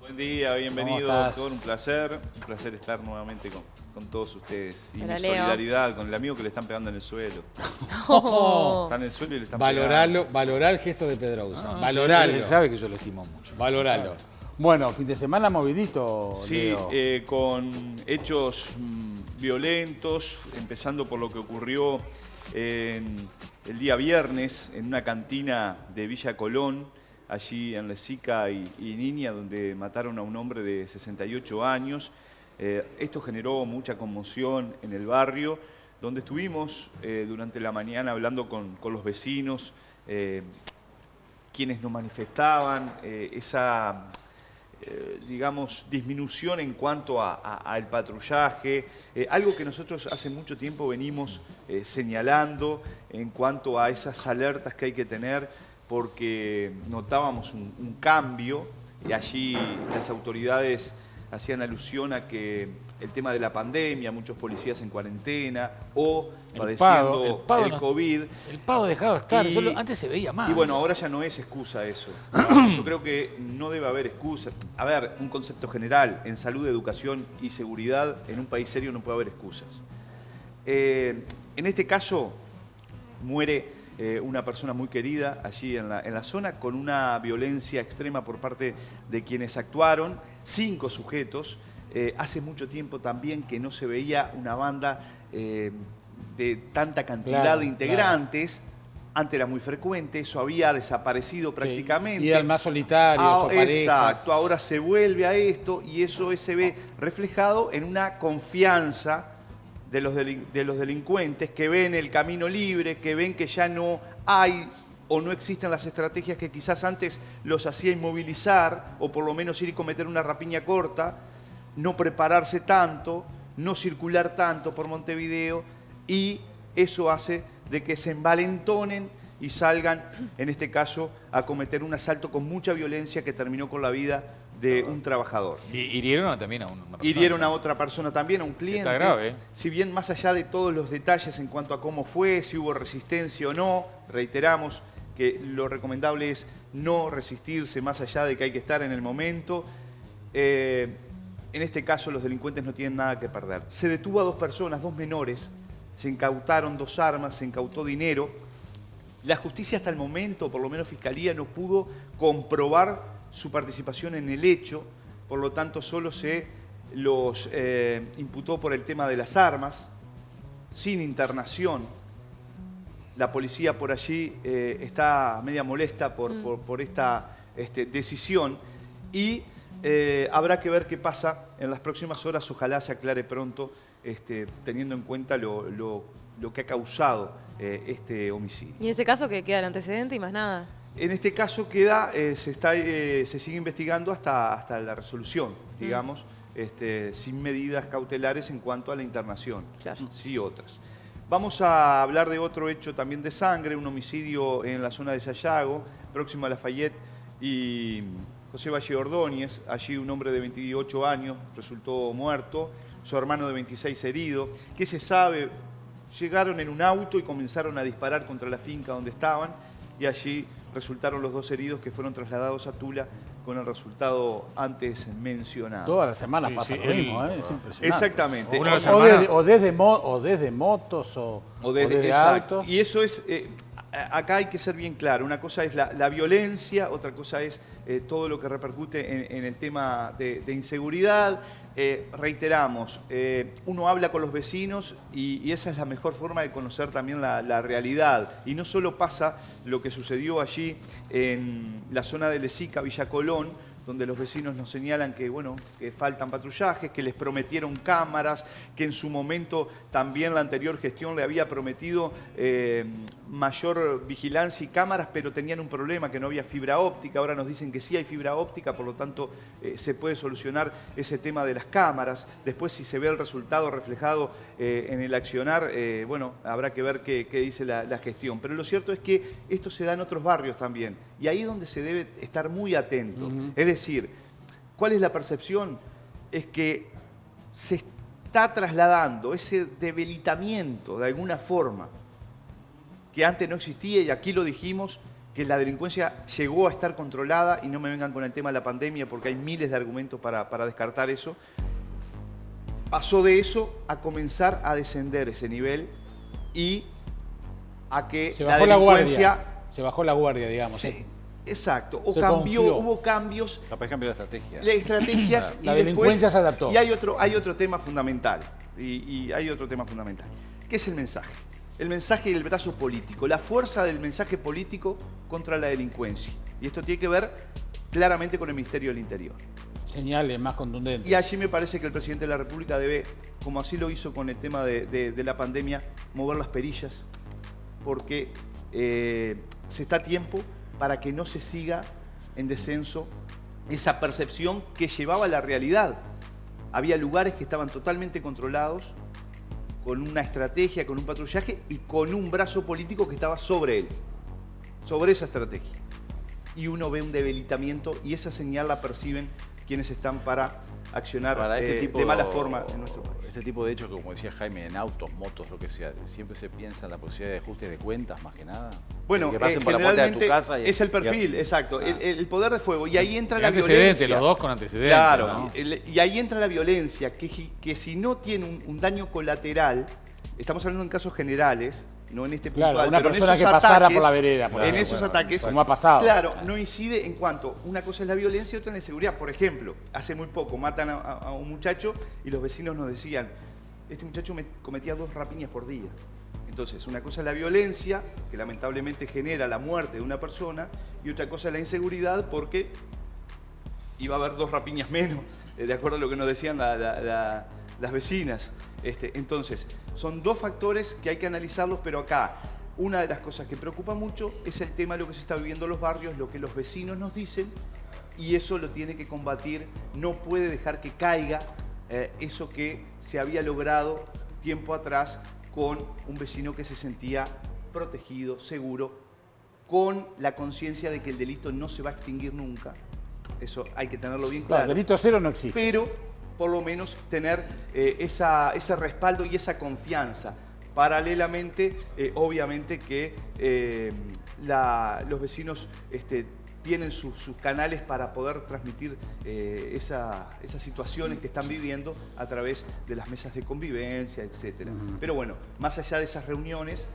Buen día, bienvenidos, doctor. Un placer estar nuevamente con todos ustedes. Y Hola, mi Leo. solidaridad con el amigo que le están pegando en el suelo. Oh. Está en el suelo y le están Valoralo, pegando. valorá el gesto de Pedrosa. No, Valoralo. Él sabe que yo lo estimo mucho. Valoralo. Bueno, fin de semana movidito, Sí, Leo. con hechos violentos, empezando por lo que ocurrió el día viernes en una cantina de Villa Colón, allí en Lezica y Niña, donde mataron a un hombre de 68 años. Esto generó mucha conmoción en el barrio, donde estuvimos durante la mañana hablando con los vecinos, quienes nos manifestaban esa, digamos, disminución en cuanto al patrullaje, algo que nosotros hace mucho tiempo venimos señalando en cuanto a esas alertas que hay que tener, porque notábamos un cambio y allí las autoridades hacían alusión a que el tema de la pandemia, muchos policías en cuarentena o padeciendo el COVID. El pago dejado de estar, Y- antes se veía más. Y bueno, ahora ya no es excusa eso. Yo creo que no debe haber excusa. A ver, un concepto general, en salud, educación y seguridad, en un país serio no puede haber excusas. En este caso, muere una persona muy querida allí en la zona con una violencia extrema por parte de quienes actuaron, 5 sujetos. Hace mucho tiempo también que no se veía una banda de tanta cantidad Claro, de integrantes. Antes era muy frecuente, eso había desaparecido prácticamente. Y al más solitario, o parejas. Exacto, ahora se vuelve a esto y eso se ve reflejado en una confianza de los delincuentes que ven el camino libre, que ven que ya no hay o no existen las estrategias que quizás antes los hacía inmovilizar o por lo menos ir y cometer una rapiña corta, no prepararse tanto, no circular tanto por Montevideo, y eso hace de que se envalentonen y salgan, en este caso, a cometer un asalto con mucha violencia que terminó con la vida de un trabajador. Y hirieron también a una persona. Hirieron a otra persona también, a un cliente. Está grave, ¿eh? Si bien más allá de todos los detalles en cuanto a cómo fue, si hubo resistencia o no, reiteramos que lo recomendable es no resistirse más allá de que hay que estar en el momento. En este caso los delincuentes no tienen nada que perder. Se detuvo a 2 personas, 2 menores, se incautaron 2 armas, se incautó dinero. La justicia hasta el momento, por lo menos Fiscalía, no pudo comprobar su participación en el hecho, por lo tanto solo se los imputó por el tema de las armas, sin internación. La policía por allí está media molesta por esta decisión y habrá que ver qué pasa en las próximas horas. Ojalá se aclare pronto, teniendo en cuenta lo que ha causado este homicidio. Y en ese caso que queda el antecedente y más nada. En este caso queda, se sigue investigando hasta la resolución, digamos, sin medidas cautelares en cuanto a la internación, Claro. sí otras. Vamos a hablar de otro hecho también de sangre, un homicidio en la zona de Sayago, próximo a Lafayette y José Valle Ordóñez. Allí un hombre de 28 años resultó muerto, su hermano de 26 herido. ¿Qué se sabe? Llegaron en un auto y comenzaron a disparar contra la finca donde estaban y allí resultaron los 2 heridos que fueron trasladados a Tula con el resultado antes mencionado. Todas las semanas Sí, pasa sí, lo mismo, ¿eh? Es impresionante. Exactamente. Una de las O semanas- desde motos o desde Exacto. autos. Y eso es, acá hay que ser bien claro, una cosa es la violencia, otra cosa es todo lo que repercute en el tema de inseguridad. Reiteramos, uno habla con los vecinos y esa es la mejor forma de conocer también la realidad. Y no solo pasa lo que sucedió allí en la zona de Lezica, Villa Colón, donde los vecinos nos señalan que, bueno, que faltan patrullajes, que les prometieron cámaras, que en su momento también la anterior gestión le había prometido mayor vigilancia y cámaras, pero tenían un problema, que no había fibra óptica. Ahora nos dicen que sí hay fibra óptica, por lo tanto se puede solucionar ese tema de las cámaras. Después, si se ve el resultado reflejado en el accionar, bueno, habrá que ver qué dice la gestión. Pero lo cierto es que esto se da en otros barrios también, y ahí es donde se debe estar muy atento. Es decir, ¿cuál es la percepción? Es que se está trasladando ese debilitamiento de alguna forma que antes no existía, y aquí lo dijimos, que la delincuencia llegó a estar controlada, y no me vengan con el tema de la pandemia porque hay miles de argumentos para descartar eso. Pasó de eso a comenzar a descender ese nivel y a que Se la bajó la delincuencia... guardia. Se bajó la guardia, digamos. Sí, exacto. O Se cambió, confió. hubo cambios. Capaz cambió la estrategia. La estrategias y La después, delincuencia se adaptó. Y hay otro tema fundamental. Y hay otro tema fundamental. ¿Qué es el mensaje? El mensaje y el brazo político. La fuerza del mensaje político contra la delincuencia. Y esto tiene que ver claramente con el Ministerio del Interior. Señales más contundentes. Y allí me parece que el presidente de la República debe, como así lo hizo con el tema de la pandemia, mover las perillas. Porque se está a tiempo para que no se siga en descenso esa percepción que llevaba a la realidad. Había lugares que estaban totalmente controlados, con una estrategia, con un patrullaje y con un brazo político que estaba sobre él, sobre esa estrategia. Y uno ve un debilitamiento y esa señal la perciben quienes están para accionar de mala forma en nuestro país. Este tipo de hechos, como decía Jaime, en autos, motos, lo que sea, siempre se piensa en la posibilidad de ajuste de cuentas más que nada. Bueno, que pasen por la puerta de tu generalmente casa es el perfil, exacto, el poder de fuego. Y ahí entra la Antecedentes, violencia. los dos con antecedentes. Claro, ¿no? y ahí entra la violencia, que si no tiene un daño colateral, estamos hablando en casos generales, no en este puntual, Claro, una pero en persona esos que pasara ataques, por la vereda. Por en ejemplo. esos ataques, Como ha pasado. claro, no incide en cuanto, una cosa es la violencia y otra es la inseguridad. Por ejemplo, hace muy poco matan a un muchacho y los vecinos nos decían, este muchacho cometía 2 rapiñas por día. Entonces, una cosa es la violencia, que lamentablemente genera la muerte de una persona, y otra cosa es la inseguridad, porque iba a haber 2 rapiñas menos, de acuerdo a lo que nos decían las vecinas. Entonces, son 2 factores que hay que analizarlos, pero acá, una de las cosas que preocupa mucho es el tema de lo que se está viviendo en los barrios, lo que los vecinos nos dicen, y eso lo tiene que combatir, no puede dejar que caiga eso que se había logrado tiempo atrás con un vecino que se sentía protegido, seguro, con la conciencia de que el delito no se va a extinguir nunca. Eso hay que tenerlo bien claro. Claro, delito cero no existe. Pero por lo menos tener ese respaldo y esa confianza. Paralelamente, obviamente que los vecinos tienen sus canales para poder transmitir esas situaciones que están viviendo a través de las mesas de convivencia, etc. Pero bueno, más allá de esas reuniones,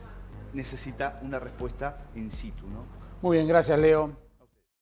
necesita una respuesta in situ, ¿no? Muy bien, gracias, Leo.